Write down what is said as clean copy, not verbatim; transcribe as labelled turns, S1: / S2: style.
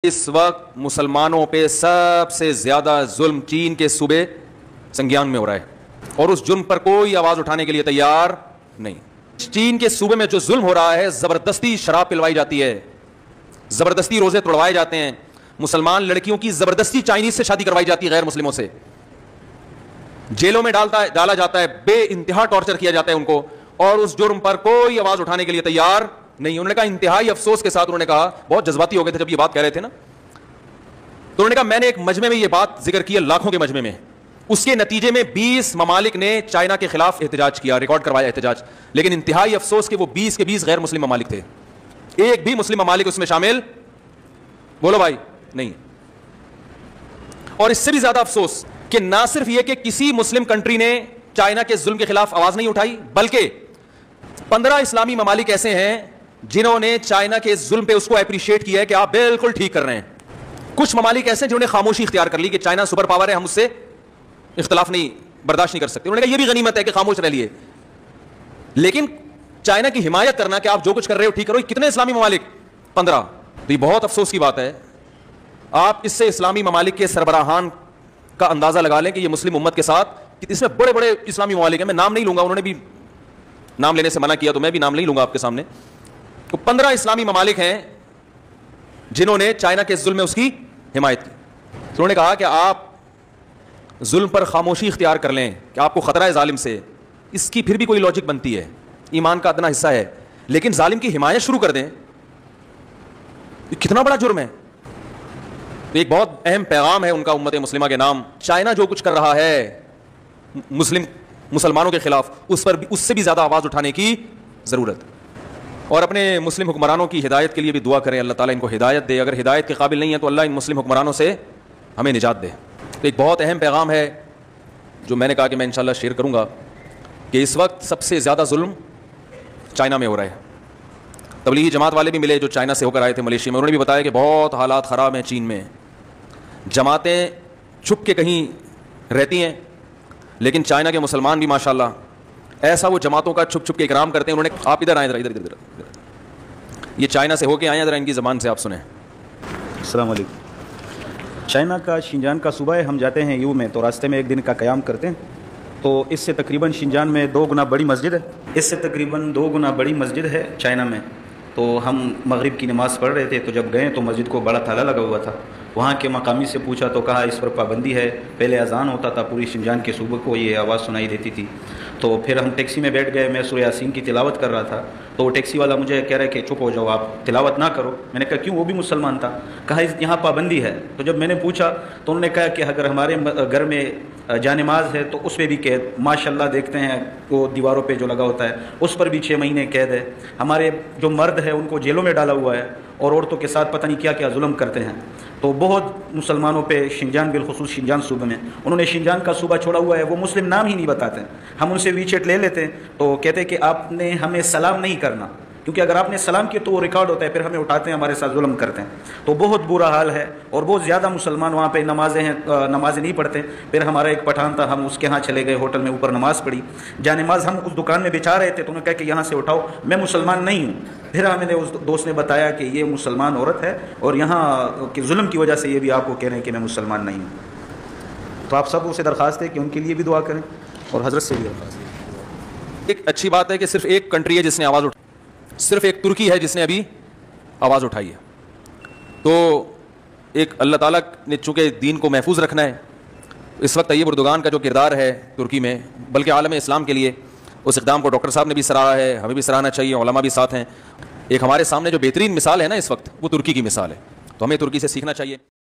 S1: اس وقت مسلمانوں پہ سب سے زیادہ ظلم چین کے صوبے سنگیان میں ہو رہا ہے اور اس جرم پر کوئی آواز اٹھانے کے لیے تیار نہیں۔ چین کے صوبے میں جو ظلم ہو رہا ہے، زبردستی شراب پلوائی جاتی ہے، زبردستی روزے توڑوائے جاتے ہیں، مسلمان لڑکیوں کی زبردستی چائنیز سے شادی کروائی جاتی ہے، غیر مسلموں سے جیلوں میں ڈالا جاتا ہے، بے انتہا ٹارچر کیا جاتا ہے ان کو، اور اس جرم پر کوئی آواز اٹھانے کے لیے تیار نہیں۔ انہوں نے کہا، انتہائی افسوس کے ساتھ انہوں نے کہا، بہت جذباتی ہو گئے تھے جب یہ بات کہہ رہے تھے نا، تو انہوں نے کہا میں نے ایک مجمع میں یہ بات ذکر کی ہے، لاکھوں کے مجمع میں، اس کے نتیجے میں 20 ممالک نے چائنا کے خلاف احتجاج کیا، ریکارڈ کروایا احتجاج، لیکن انتہائی افسوس کہ وہ 20 کے 20 غیر مسلم ممالک تھے، ایک بھی مسلم ممالک اس میں شامل بولو بھائی نہیں۔ اور اس سے بھی زیادہ افسوس کہ نہ صرف یہ کہ کسی مسلم کنٹری نے چائنا کے ظلم کے خلاف آواز نہیں اٹھائی، بلکہ 15 اسلامی ممالک ایسے ہیں جنہوں نے چائنا کے ظلم پہ اس کو اپریشیٹ کیا ہے کہ آپ بالکل ٹھیک کر رہے ہیں۔ کچھ ممالک ایسے ہیں جنہوں نے خاموشی اختیار کر لی کہ چائنا سپر پاور ہے، ہم اس سے اختلاف نہیں برداشت نہیں کر سکتے، انہوں نے کہا یہ بھی غنیمت ہے کہ خاموش رہ لیے، لیکن چائنا کی حمایت کرنا کہ آپ جو کچھ کر رہے ہو ٹھیک کرو، کتنے اسلامی ممالک؟ 15۔ تو یہ بہت افسوس کی بات ہے۔ آپ اس سے اسلامی ممالک کے سربراہان کا اندازہ لگا لیں کہ یہ مسلم امت کے ساتھ، اس میں بڑے بڑے اسلامی ممالک ہیں، میں نام نہیں لوں گا، انہوں نے بھی نام لینے سے منع کیا تو میں بھی نام نہیں لوں گا آپ کے سامنے، تو 15 اسلامی ممالک ہیں جنہوں نے چائنا کے ظلم میں اس کی حمایت کی۔ انہوں نے کہا کہ آپ ظلم پر خاموشی اختیار کر لیں کہ آپ کو خطرہ ہے ظالم سے، اس کی پھر بھی کوئی لاجک بنتی ہے، ایمان کا ادنا حصہ ہے، لیکن ظالم کی حمایت شروع کر دیں، یہ کتنا بڑا جرم ہے۔ تو ایک بہت اہم پیغام ہے ان کا امت مسلمہ کے نام، چائنا جو کچھ کر رہا ہے مسلمانوں کے خلاف، اس پر بھی اس سے بھی زیادہ آواز اٹھانے کی ضرورت، اور اپنے مسلم حکمرانوں کی ہدایت کے لیے بھی دعا کریں، اللہ تعالیٰ ان کو ہدایت دے، اگر ہدایت کے قابل نہیں ہے تو اللہ ان مسلم حکمرانوں سے ہمیں نجات دے۔ تو ایک بہت اہم پیغام ہے جو میں نے کہا کہ میں انشاءاللہ شیئر کروں گا، کہ اس وقت سب سے زیادہ ظلم چائنا میں ہو رہا ہے۔ تبلیغی جماعت والے بھی ملے جو چائنا سے ہو کر آئے تھے ملیشیا میں، انہوں نے بھی بتایا کہ بہت حالات خراب ہیں چین میں، جماعتیں چھپ کے کہیں رہتی ہیں، لیکن چائنا کے مسلمان بھی ماشاءاللہ ایسا وہ جماعتوں کا چھپ چھپ کے اکرام کرتے ہیں۔ انہوں نے، آپ ادھر آئیں، ادھر یہ چائنا سے ہو کے آئے ہیں، ذرا ان کی زبان سے آپ سنیں۔
S2: السلام علیکم۔ چائنا کا شینجان کا صوبہ ہے، ہم جاتے ہیں یو میں تو راستے میں ایک دن کا قیام کرتے ہیں، تو اس سے تقریباً شینجان میں 2 گنا بڑی مسجد ہے، اس سے تقریباً 2 گنا بڑی مسجد ہے چائنا میں۔ تو ہم مغرب کی نماز پڑھ رہے تھے، تو جب گئے تو مسجد کو بڑا تالا لگا ہوا تھا، وہاں کے مقامی سے پوچھا تو کہا اس پر پابندی ہے، پہلے اذان ہوتا تھا، پوری شینجان کے صوبے کو یہ آواز سنائی دیتی تھی۔ تو پھر ہم ٹیکسی میں بیٹھ گئے، میں سورہ یاسین کی تلاوت کر رہا تھا، تو وہ ٹیکسی والا مجھے کہہ رہا ہے کہ چپ ہو جاؤ، آپ تلاوت نہ کرو۔ میں نے کہا کیوں؟ وہ بھی مسلمان تھا۔ کہا یہاں پابندی ہے۔ تو جب میں نے پوچھا تو انہوں نے کہا کہ اگر ہمارے گھر میں جانماز ہے تو اس پہ بھی قید، ماشاءاللہ دیکھتے ہیں وہ دیواروں پہ جو لگا ہوتا ہے اس پر بھی 6 مہینے قید ہے، ہمارے جو مرد ہے ان کو جیلوں میں ڈالا ہوا ہے، اور عورتوں کے ساتھ پتہ نہیں کیا کیا ظلم کرتے ہیں۔ تو بہت مسلمانوں پہ شینجان، بالخصوص شینجان صوبے میں، انہوں نے شینجان کا صوبہ چھوڑا ہوا ہے، وہ مسلم نام ہی نہیں بتاتے، ہم ان سے وی چیٹ لے لیتے ہیں تو کہتے ہیں کہ آپ نے ہمیں سلام نہیں کرنا، کیونکہ اگر آپ نے سلام کیا تو وہ ریکارڈ ہوتا ہے، پھر ہمیں اٹھاتے ہیں، ہمارے ساتھ ظلم کرتے ہیں۔ تو بہت برا حال ہے، اور بہت زیادہ مسلمان وہاں پہ نمازیں نہیں پڑھتے۔ پھر ہمارا ایک پٹھان تھا، ہم اس کے ہاں چلے گئے، ہوٹل میں اوپر نماز پڑھی، جانماز ہم اس دکان میں بچھا رہے تھے تو انہوں نے کہا کہ یہاں سے اٹھاؤ، میں مسلمان نہیں ہوں۔ پھر ہمیں نے اس دوست نے بتایا کہ یہ مسلمان عورت ہے، اور یہاں کے ظلم کی وجہ سے یہ بھی آپ کو کہہ رہے ہیں کہ میں مسلمان نہیں ہوں۔ تو آپ سب سے درخواست ہے کہ ان کے لیے بھی دعا کریں، اور حضرت سے بھی درخواست ہے۔
S1: ایک اچھی بات ہے کہ صرف ایک کنٹری ہے جس نے آواز اٹھائی، صرف ایک ترکی ہے جس نے ابھی آواز اٹھائی ہے۔ تو ایک اللہ تعالیٰ نے چونکہ دین کو محفوظ رکھنا ہے، اس وقت طیب اردگان کا جو کردار ہے ترکی میں، بلکہ عالم اسلام کے لیے، اس اقدام کو ڈاکٹر صاحب نے بھی سراہا ہے، ہمیں بھی سراہنا چاہیے، علماء بھی ساتھ ہیں۔ ایک ہمارے سامنے جو بہترین مثال ہے نا اس وقت، وہ ترکی کی مثال ہے، تو ہمیں ترکی سے سیکھنا چاہیے۔